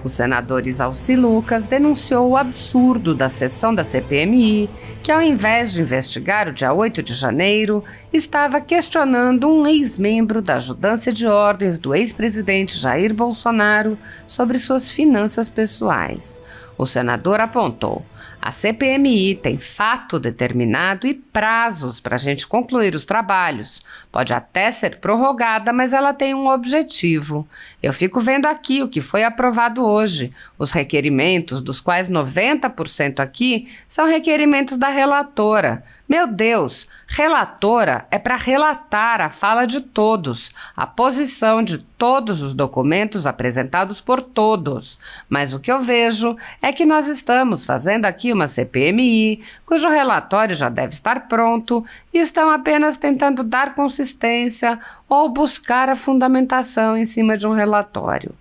O senador Isalci Lucas denunciou o absurdo da sessão da CPMI, que ao invés de investigar o dia 8 de janeiro, estava questionando um ex-membro da ajudância de ordens do ex-presidente Jair Bolsonaro sobre suas finanças pessoais. O senador apontou: a CPMI tem fato determinado e prazos para a gente concluir os trabalhos. Pode até ser prorrogada, mas ela tem um objetivo. Eu fico vendo aqui o que foi aprovado hoje. Os requerimentos, dos quais 90% aqui, são requerimentos da relatora. Meu Deus, relatora é para relatar a fala de todos, a posição de todos os documentos apresentados por todos. Mas o que eu vejo é que nós estamos fazendo aqui uma CPMI, cujo relatório já deve estar pronto, e estão apenas tentando dar consistência ou buscar a fundamentação em cima de um relatório.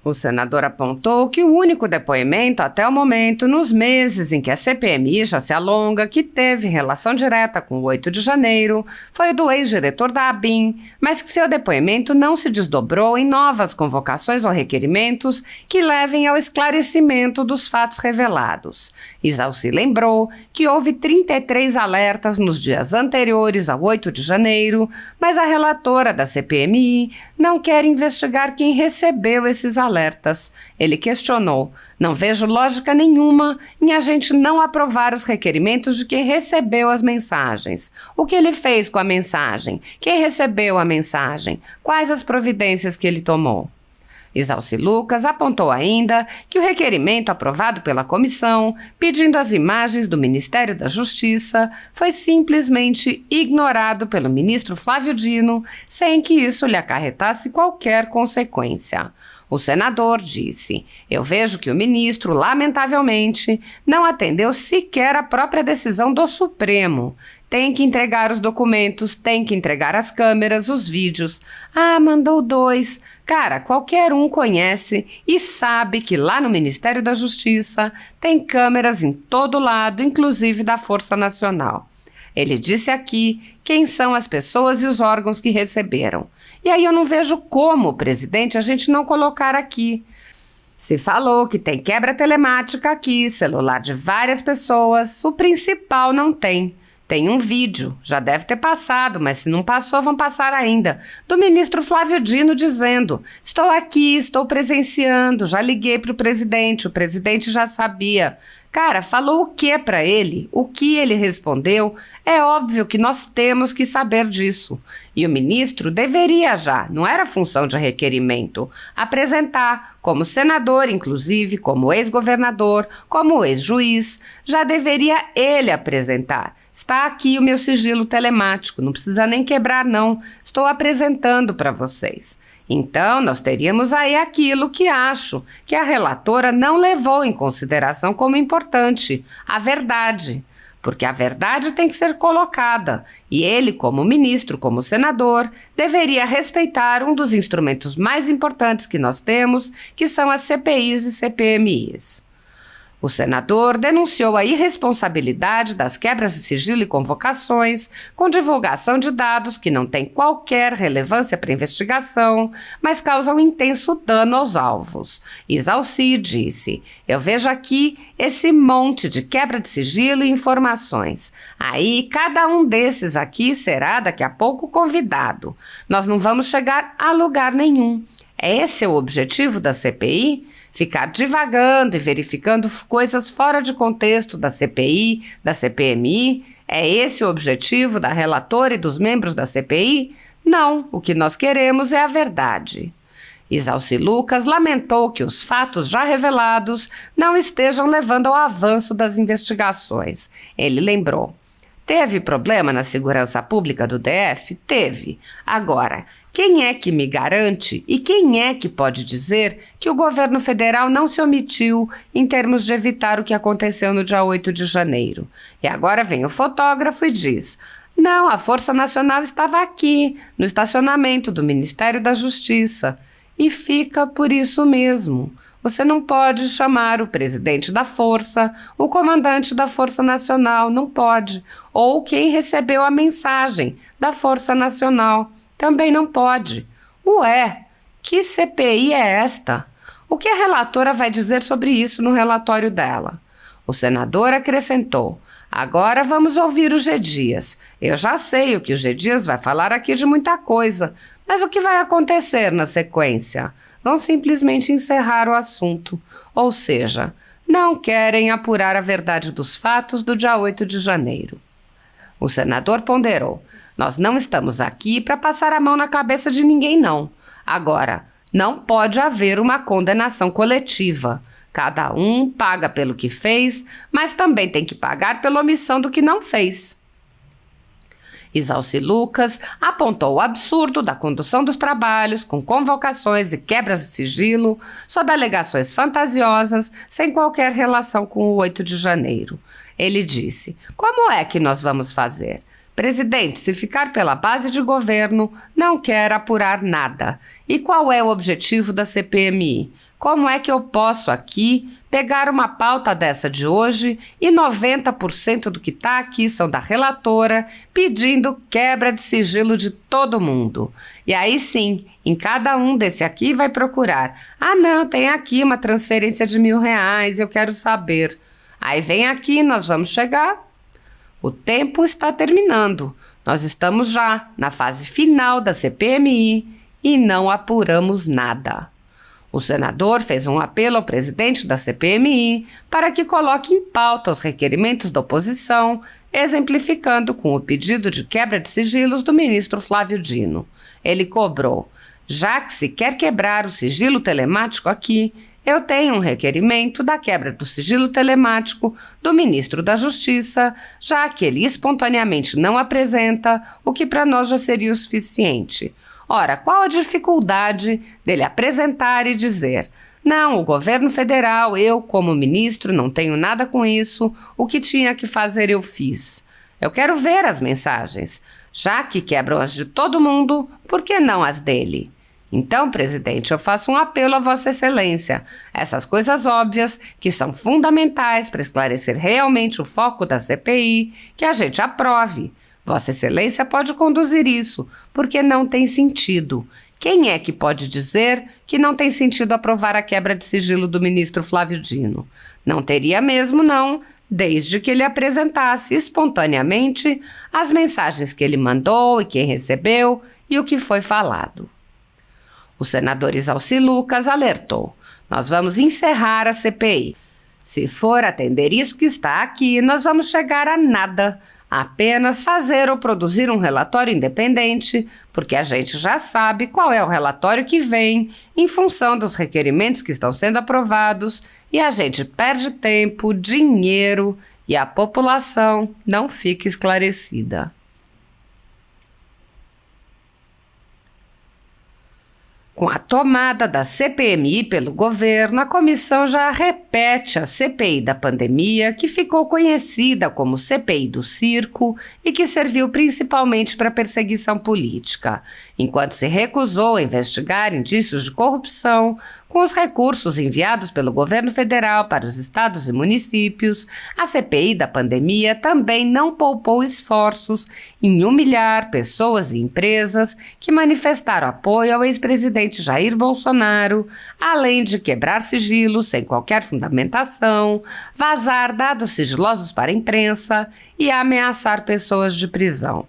O senador apontou que o único depoimento até o momento, nos meses em que a CPMI já se alonga, que teve relação direta com o 8 de janeiro, foi o do ex-diretor da ABIN, mas que seu depoimento não se desdobrou em novas convocações ou requerimentos que levem ao esclarecimento dos fatos revelados. Isalci lembrou que houve 33 alertas nos dias anteriores ao 8 de janeiro, mas a relatora da CPMI não quer investigar quem recebeu esses alertas. Ele questionou: não vejo lógica nenhuma em a gente não aprovar os requerimentos de quem recebeu as mensagens. O que ele fez com a mensagem? Quem recebeu a mensagem? Quais as providências que ele tomou? Isalci Lucas apontou ainda que o requerimento aprovado pela comissão, pedindo as imagens do Ministério da Justiça, foi simplesmente ignorado pelo ministro Flávio Dino, sem que isso lhe acarretasse qualquer consequência. O senador disse: eu vejo que o ministro, lamentavelmente, não atendeu sequer a própria decisão do Supremo. Tem que entregar os documentos, tem que entregar as câmeras, os vídeos. Ah, mandou 2. Cara, qualquer um conhece e sabe que lá no Ministério da Justiça tem câmeras em todo lado, inclusive da Força Nacional. Ele disse aqui quem são as pessoas e os órgãos que receberam. E aí eu não vejo como, presidente, a gente não colocar aqui. Se falou que tem quebra telemática aqui, celular de várias pessoas, o principal não tem. Tem um vídeo, já deve ter passado, mas se não passou, vão passar ainda, do ministro Flávio Dino dizendo: estou aqui, estou presenciando, já liguei para o presidente já sabia. Cara, falou o que para ele? O que ele respondeu? É óbvio que nós temos que saber disso. E o ministro deveria já, não era função de requerimento, apresentar, como senador, inclusive, como ex-governador, como ex-juiz, já deveria ele apresentar. Está aqui o meu sigilo telemático, não precisa nem quebrar não, estou apresentando para vocês. Então, nós teríamos aí aquilo que acho que a relatora não levou em consideração como importante, a verdade. Porque a verdade tem que ser colocada, e ele, como ministro, como senador, deveria respeitar um dos instrumentos mais importantes que nós temos, que são as CPIs e CPMIs. O senador denunciou a irresponsabilidade das quebras de sigilo e convocações, com divulgação de dados que não têm qualquer relevância para a investigação, mas causam intenso dano aos alvos. Isalci disse: eu vejo aqui esse monte de quebra de sigilo e informações. Aí, cada um desses aqui será daqui a pouco convidado. Nós não vamos chegar a lugar nenhum. Esse é o objetivo da CPI? Ficar divagando e verificando coisas fora de contexto da CPI, da CPMI? É esse o objetivo da relatora e dos membros da CPI? Não, o que nós queremos é a verdade. Isalci Lucas lamentou que os fatos já revelados não estejam levando ao avanço das investigações. Ele lembrou: teve problema na segurança pública do DF? Teve. Agora, quem é que me garante e quem é que pode dizer que o governo federal não se omitiu em termos de evitar o que aconteceu no dia 8 de janeiro? E agora vem o fotógrafo e diz: não, a Força Nacional estava aqui, no estacionamento do Ministério da Justiça. E fica por isso mesmo. Você não pode chamar o presidente da Força, o comandante da Força Nacional, não pode. Ou quem recebeu a mensagem da Força Nacional, também não pode. Ué, que CPI é esta? O que a relatora vai dizer sobre isso no relatório dela? O senador acrescentou: agora vamos ouvir o G. Dias. Eu já sei o que o G. Dias vai falar aqui de muita coisa, mas o que vai acontecer na sequência? Vão simplesmente encerrar o assunto, ou seja, não querem apurar a verdade dos fatos do dia 8 de janeiro. O senador ponderou: nós não estamos aqui para passar a mão na cabeça de ninguém, não. Agora, não pode haver uma condenação coletiva. Cada um paga pelo que fez, mas também tem que pagar pela omissão do que não fez. Isalci Lucas apontou o absurdo da condução dos trabalhos com convocações e quebras de sigilo sob alegações fantasiosas sem qualquer relação com o 8 de janeiro. Ele disse: como é que nós vamos fazer? Presidente, se ficar pela base de governo, não quer apurar nada. E qual é o objetivo da CPMI? Como é que eu posso aqui pegar uma pauta dessa de hoje e 90% do que está aqui são da relatora pedindo quebra de sigilo de todo mundo? E aí sim, em cada um desse aqui vai procurar: ah não, tem aqui uma transferência de R$1.000, eu quero saber. Aí vem aqui, nós vamos chegar. O tempo está terminando. Nós estamos já na fase final da CPMI e não apuramos nada. O senador fez um apelo ao presidente da CPMI para que coloque em pauta os requerimentos da oposição, exemplificando com o pedido de quebra de sigilos do ministro Flávio Dino. Ele cobrou: já que se quer quebrar o sigilo telemático aqui, eu tenho um requerimento da quebra do sigilo telemático do ministro da Justiça, já que ele espontaneamente não apresenta, o que para nós já seria o suficiente. Ora, qual a dificuldade dele apresentar e dizer: não, o governo federal, eu como ministro não tenho nada com isso, o que tinha que fazer eu fiz. Eu quero ver as mensagens. Já que quebram as de todo mundo, por que não as dele? Então, presidente, eu faço um apelo a Vossa Excelência. Essas coisas óbvias, que são fundamentais para esclarecer realmente o foco da CPI, que a gente aprove. Vossa Excelência pode conduzir isso, porque não tem sentido. Quem é que pode dizer que não tem sentido aprovar a quebra de sigilo do ministro Flávio Dino? Não teria mesmo, não, desde que ele apresentasse espontaneamente as mensagens que ele mandou e quem recebeu e o que foi falado. O senador Isalci Lucas alertou: nós vamos encerrar a CPI. Se for atender isso que está aqui, nós vamos chegar a nada. Apenas fazer ou produzir um relatório independente, porque a gente já sabe qual é o relatório que vem em função dos requerimentos que estão sendo aprovados e a gente perde tempo, dinheiro e a população não fica esclarecida. Com a tomada da CPMI pelo governo, a comissão já repete a CPI da pandemia, que ficou conhecida como CPI do circo e que serviu principalmente para perseguição política, enquanto se recusou a investigar indícios de corrupção com os recursos enviados pelo governo federal para os estados e municípios. A CPI da pandemia também não poupou esforços em humilhar pessoas e empresas que manifestaram apoio ao ex-presidente Jair Bolsonaro, além de quebrar sigilos sem qualquer fundamentação, vazar dados sigilosos para a imprensa e ameaçar pessoas de prisão.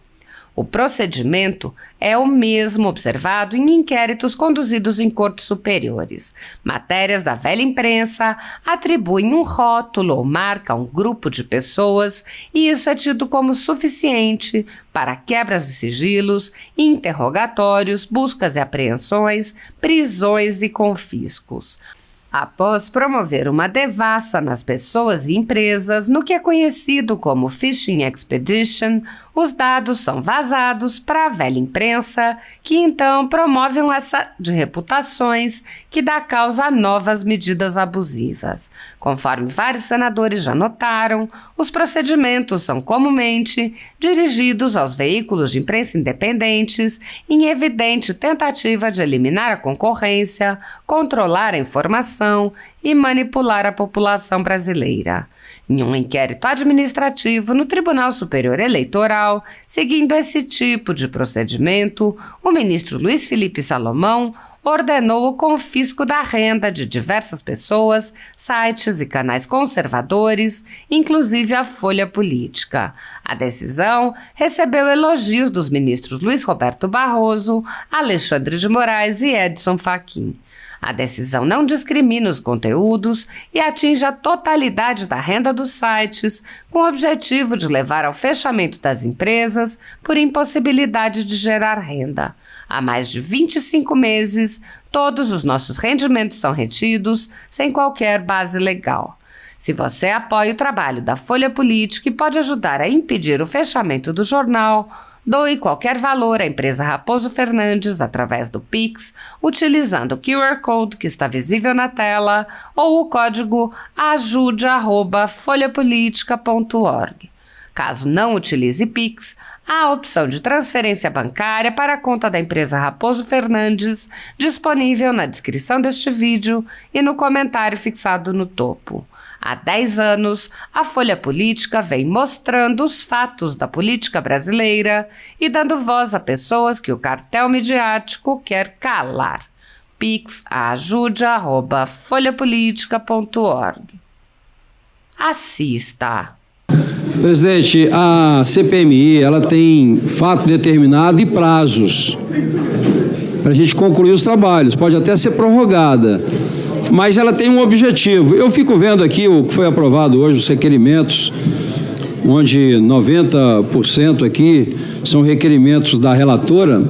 O procedimento é o mesmo observado em inquéritos conduzidos em cortes superiores. Matérias da velha imprensa atribuem um rótulo ou marca a um grupo de pessoas e isso é tido como suficiente para quebras de sigilos, interrogatórios, buscas e apreensões, prisões e confiscos. Após promover uma devassa nas pessoas e empresas no que é conhecido como Phishing Expedition, os dados são vazados para a velha imprensa, que então promove um assalto de reputações que dá causa a novas medidas abusivas. Conforme vários senadores já notaram, os procedimentos são comumente dirigidos aos veículos de imprensa independentes em evidente tentativa de eliminar a concorrência, controlar a informação e manipular a população brasileira. Em um inquérito administrativo no Tribunal Superior Eleitoral, seguindo esse tipo de procedimento, o ministro Luiz Felipe Salomão ordenou o confisco da renda de diversas pessoas, sites e canais conservadores, inclusive a Folha Política. A decisão recebeu elogios dos ministros Luiz Roberto Barroso, Alexandre de Moraes e Edson Fachin. A decisão não discrimina os conteúdos e atinge a totalidade da renda dos sites, com o objetivo de levar ao fechamento das empresas por impossibilidade de gerar renda. Há mais de 25 meses, todos os nossos rendimentos são retidos sem qualquer base legal. Se você apoia o trabalho da Folha Política e pode ajudar a impedir o fechamento do jornal, doe qualquer valor à empresa Raposo Fernandes através do Pix, utilizando o QR Code que está visível na tela ou o código ajude@folhapolitica.org. Caso não utilize Pix, há a opção de transferência bancária para a conta da empresa Raposo Fernandes, disponível na descrição deste vídeo e no comentário fixado no topo. Há 10 anos, a Folha Política vem mostrando os fatos da política brasileira e dando voz a pessoas que o cartel midiático quer calar. Pix ajude@folhapolitica.org. Assista. Presidente, a CPMI ela tem fato determinado e prazos para a gente concluir os trabalhos. Pode até ser prorrogada, mas ela tem um objetivo. Eu fico vendo aqui o que foi aprovado hoje, os requerimentos, onde 90% aqui são requerimentos da relatora.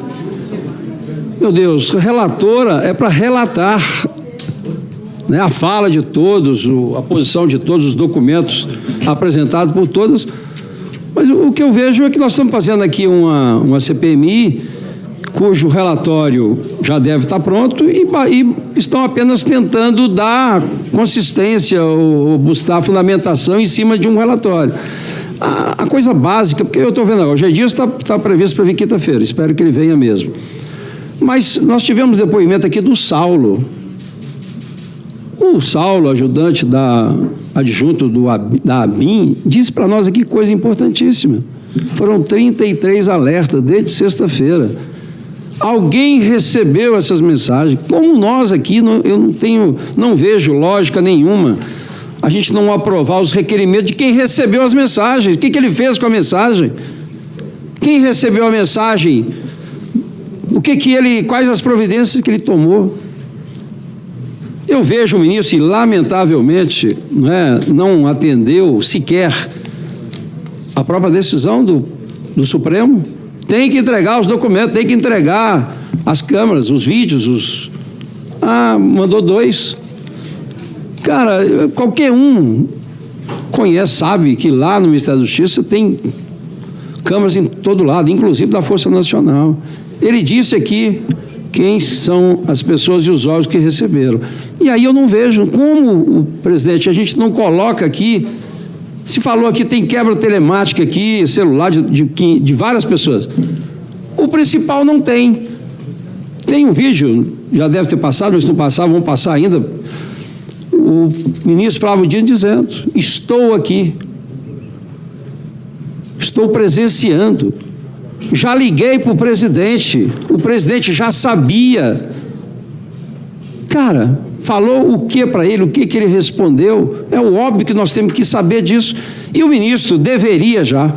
Meu Deus, relatora é para relatar, né, a fala de todos, a posição de todos os documentos apresentados por todas. Mas o que eu vejo é que nós estamos fazendo aqui uma CPMI cujo relatório já deve estar pronto e estão apenas tentando dar consistência ou buscar fundamentação em cima de um relatório. A coisa básica, porque eu estou vendo agora, o G. Dias está previsto para vir quinta-feira, espero que ele venha mesmo. Mas nós tivemos depoimento aqui do Saulo. O Saulo, ajudante adjunto da ABIN, disse para nós aqui coisa importantíssima. Foram 33 alertas desde sexta-feira. Alguém recebeu essas mensagens. Como nós aqui, eu não vejo lógica nenhuma a gente não aprovar os requerimentos de quem recebeu as mensagens. O que ele fez com a mensagem? Quem recebeu a mensagem? Quais as providências que ele tomou? Eu vejo o ministro, e lamentavelmente não atendeu sequer a própria decisão do Supremo. Tem que entregar os documentos, tem que entregar as câmeras, os vídeos, mandou 2. Cara, qualquer um conhece, sabe que lá no Ministério da Justiça tem câmeras em todo lado, inclusive da Força Nacional. Ele disse aqui quem são as pessoas e os órgãos que receberam. E aí eu não vejo como o presidente, a gente não coloca aqui, se falou aqui, tem quebra telemática aqui, celular de várias pessoas. O principal não tem. Tem um vídeo, já deve ter passado, mas se não passar, vão passar ainda. O ministro Flávio Dino dizendo, estou aqui, estou presenciando. Já liguei para o presidente já sabia. Cara, falou o que para ele, o que ele respondeu? É óbvio que nós temos que saber disso. E o ministro deveria já,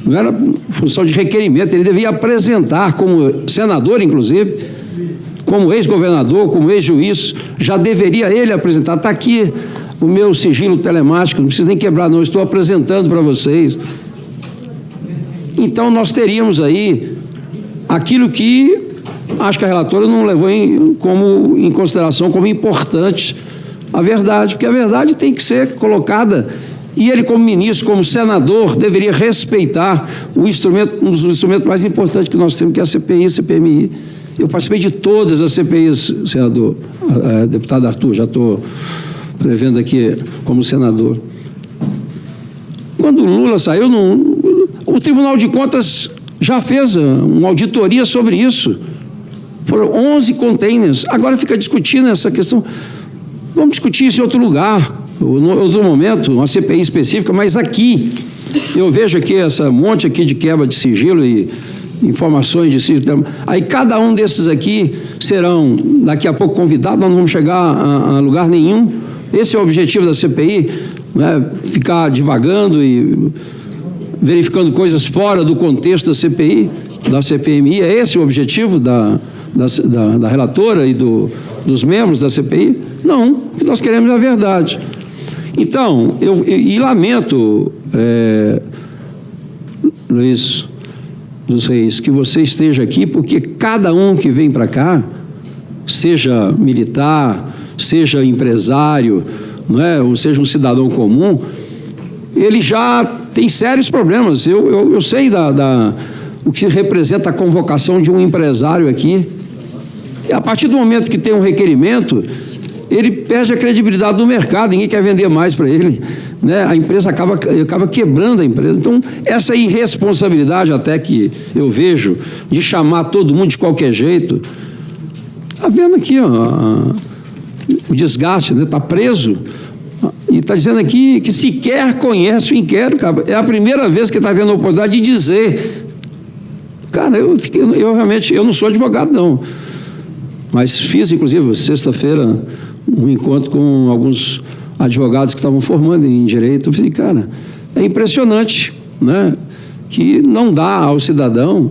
não era função de requerimento, ele devia apresentar, como senador, inclusive, como ex-governador, como ex-juiz, já deveria ele apresentar. Está aqui o meu sigilo telemático, não precisa nem quebrar, não, estou apresentando para vocês. Então, nós teríamos aí aquilo que acho que a relatora não levou em consideração como importante a verdade, porque a verdade tem que ser colocada, e ele, como ministro, como senador, deveria respeitar um dos instrumentos mais importantes que nós temos, que é a CPI e a CPMI. Eu participei de todas as CPIs, senador, deputado Arthur, já estou prevendo aqui como senador. Quando o Lula saiu, o Tribunal de Contas já fez uma auditoria sobre isso. Foram 11 containers. Agora fica discutindo essa questão. Vamos discutir isso em outro lugar, em outro momento, uma CPI específica, mas aqui, eu vejo aqui essa monte aqui de quebra de sigilo e informações de sítio. Aí cada um desses aqui serão, daqui a pouco, convidados, nós não vamos chegar a lugar nenhum. Esse é o objetivo da CPI, né? Ficar divagando e verificando coisas fora do contexto da CPI, da CPMI. É esse o objetivo da relatora e dos membros da CPI? Não, o que nós queremos é a verdade. Então, eu lamento, Luiz dos Reis, que você esteja aqui, porque cada um que vem para cá, seja militar, seja empresário, não é? Ou seja um cidadão comum, ele já tem sérios problemas. Eu sei o que representa a convocação de um empresário aqui. E a partir do momento que tem um requerimento, ele perde a credibilidade do mercado, ninguém quer vender mais para ele, né? A empresa acaba quebrando a empresa. Então, essa irresponsabilidade até que eu vejo de chamar todo mundo de qualquer jeito, está vendo aqui, ó, o desgaste, né? Está preso e está dizendo aqui que sequer conhece o inquérito, cara. É a primeira vez que está tendo a oportunidade de dizer. Cara, eu realmente não sou advogado, não, mas fiz, inclusive, sexta-feira, um encontro com alguns advogados que estavam formando em direito. Eu falei, cara, é impressionante, né, que não dá ao cidadão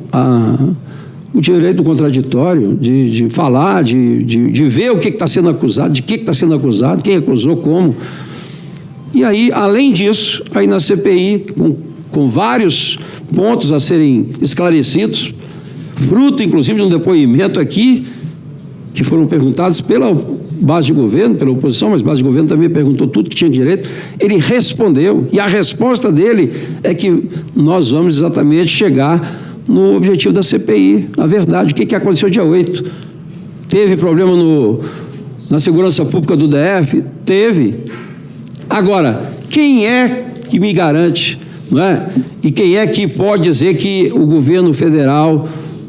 o direito do contraditório, de falar, de ver o que está sendo acusado, de que está sendo acusado, quem acusou, como. E aí, além disso, aí na CPI, com vários pontos a serem esclarecidos, fruto, inclusive, de um depoimento aqui, que foram perguntados pela base de governo, pela oposição, mas a base de governo também perguntou tudo que tinha direito, ele respondeu, e a resposta dele é que nós vamos exatamente chegar no objetivo da CPI, a verdade. O que aconteceu dia 8? Teve problema na segurança pública do DF? Teve. Agora, quem é que me garante, não é? E quem é que pode dizer que o governo federal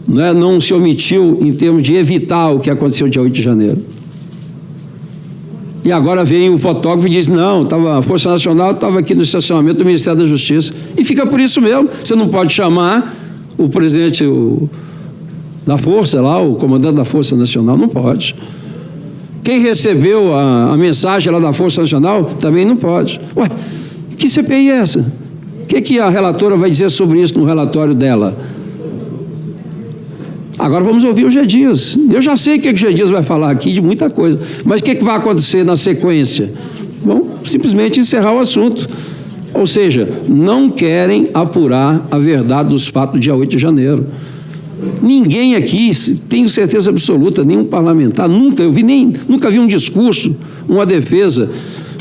não se omitiu em termos de evitar o que aconteceu dia 8 de janeiro? E agora vem o fotógrafo e diz, não, a Força Nacional estava aqui no estacionamento do Ministério da Justiça. E fica por isso mesmo. Você não pode chamar o presidente da Força lá, o comandante da Força Nacional, não pode. Quem recebeu a mensagem lá da Força Nacional também não pode. Ué, que CPI é essa? O que a relatora vai dizer sobre isso no relatório dela? Agora vamos ouvir o G. Dias. Eu já sei o que o G. Dias vai falar aqui, de muita coisa. Mas o que vai acontecer na sequência? Bom, simplesmente encerrar o assunto. Ou seja, não querem apurar a verdade dos fatos do dia 8 de janeiro. Ninguém aqui, tenho certeza absoluta, nenhum parlamentar, nunca vi um discurso, uma defesa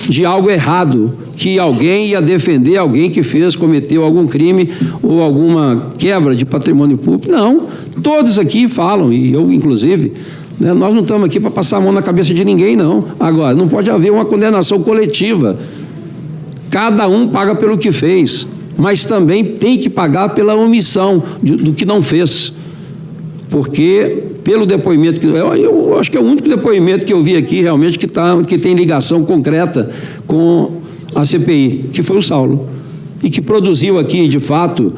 de algo errado, que alguém ia defender alguém que cometeu algum crime ou alguma quebra de patrimônio público. Não, todos aqui falam, e eu inclusive, né, nós não estamos aqui para passar a mão na cabeça de ninguém, não. Agora, não pode haver uma condenação coletiva. Cada um paga pelo que fez, mas também tem que pagar pela omissão do que não fez. Porque, pelo depoimento, eu acho que é o único depoimento que eu vi aqui realmente que tem ligação concreta com a CPI, que foi o Saulo, e que produziu aqui, de fato,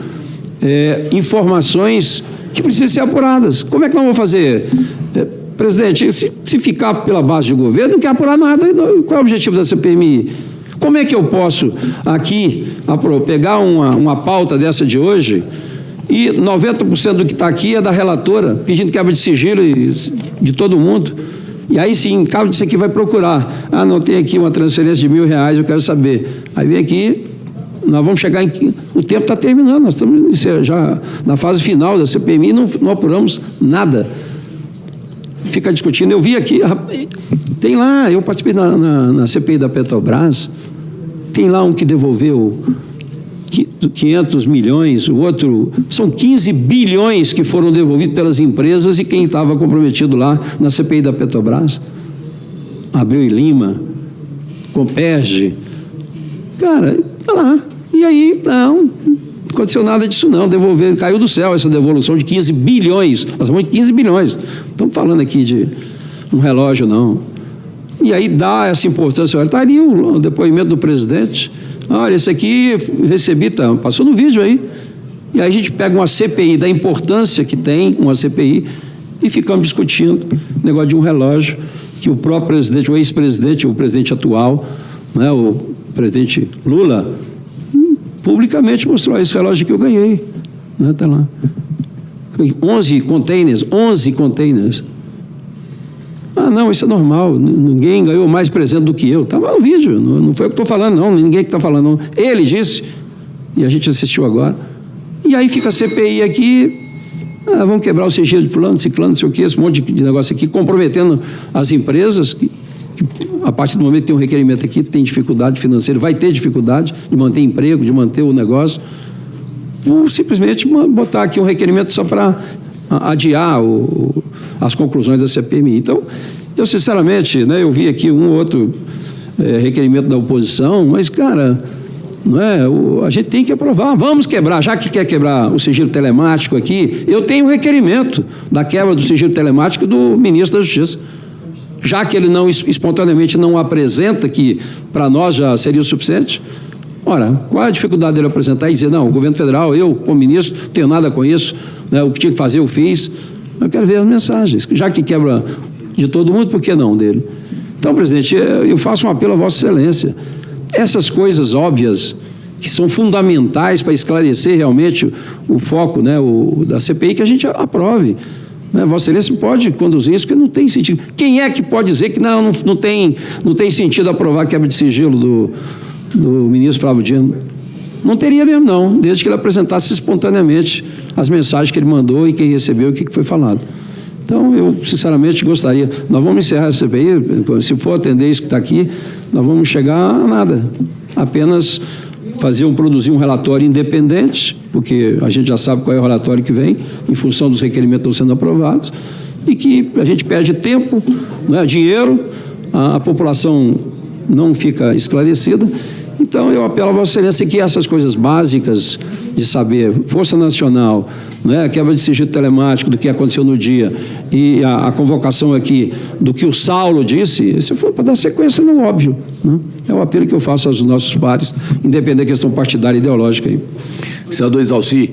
informações que precisam ser apuradas. Como é que nós vamos fazer? Presidente, se ficar pela base de governo, não quer apurar nada. Qual é o objetivo da CPMI? Como é que eu posso aqui pegar uma pauta dessa de hoje e 90% do que está aqui é da relatora, pedindo quebra de sigilo de todo mundo? E aí sim, cabo disso aqui vai procurar. Ah, não, tem aqui uma transferência de R$1.000, eu quero saber. Aí vem aqui, nós vamos chegar em... O tempo está terminando, nós estamos já na fase final da CPMI, não apuramos nada. Fica discutindo. Eu vi aqui, tem lá, eu participei na CPI da Petrobras, tem lá um que devolveu 500 milhões, o outro, são 15 bilhões que foram devolvidos pelas empresas e quem estava comprometido lá na CPI da Petrobras, Abreu e Lima, Comperge, cara, tá lá. E aí, não aconteceu nada disso não, caiu do céu essa devolução de 15 bilhões, nós estamos de 15 bilhões, estamos falando aqui de um relógio não. E aí dá essa importância, olha, está ali o depoimento do presidente, olha, esse aqui recebi, passou no vídeo aí, E aí a gente pega uma CPI da importância que tem uma CPI e ficamos discutindo o negócio de um relógio que o próprio presidente, o ex-presidente, o presidente atual, né, o presidente Lula, publicamente mostrou esse relógio que eu ganhei. Né, tá lá. 11 containers. Ah, não, isso é normal, ninguém ganhou mais presente do que eu. Estava no vídeo, não foi eu que estou falando, não, ninguém que está falando, não. Ele disse, e a gente assistiu agora. E aí fica a CPI aqui, vamos quebrar o sigilo de fulano, ciclano, não sei o quê, esse monte de negócio aqui, comprometendo as empresas, que a partir do momento que tem um requerimento aqui, tem dificuldade financeira, vai ter dificuldade de manter emprego, de manter o negócio, ou simplesmente botar aqui um requerimento só para adiar as conclusões da CPMI. Então, eu sinceramente, né, eu vi aqui um ou outro requerimento da oposição, mas, cara, não é, a gente tem que aprovar, vamos quebrar, já que quer quebrar o sigilo telemático aqui, eu tenho um requerimento da quebra do sigilo telemático do ministro da Justiça. Já que ele não espontaneamente não apresenta, que para nós já seria o suficiente. Ora, qual é a dificuldade dele apresentar e dizer, não, o governo federal, eu, como ministro, não tenho nada com isso, né, o que tinha que fazer eu fiz. Eu quero ver as mensagens. Já que quebra de todo mundo, por que não dele? Então, presidente, eu faço um apelo à Vossa Excelência. Essas coisas óbvias, que são fundamentais para esclarecer realmente o foco, né, da CPI, que a gente aprove. Né? Vossa Excelência pode conduzir isso, porque não tem sentido. Quem é que pode dizer que não tem sentido aprovar a quebra de sigilo do ministro Flávio Dino? Não teria mesmo, não, desde que ele apresentasse espontaneamente as mensagens que ele mandou e quem recebeu, o que foi falado. Então, eu, sinceramente, gostaria... Nós vamos encerrar essa CPI, se for atender isso que está aqui, nós vamos chegar a nada. Apenas produzir um relatório independente, porque a gente já sabe qual é o relatório que vem, em função dos requerimentos que estão sendo aprovados, e que a gente perde tempo, né, dinheiro, a população não fica esclarecida. Então, eu apelo a Vossa Excelência que essas coisas básicas de saber, Força Nacional, né, quebra de sigilo telemático do que aconteceu no dia e a convocação aqui do que o Saulo disse, isso foi para dar sequência no óbvio. Né? É o apelo que eu faço aos nossos pares, independente da questão partidária e ideológica aí. Senador Exalci,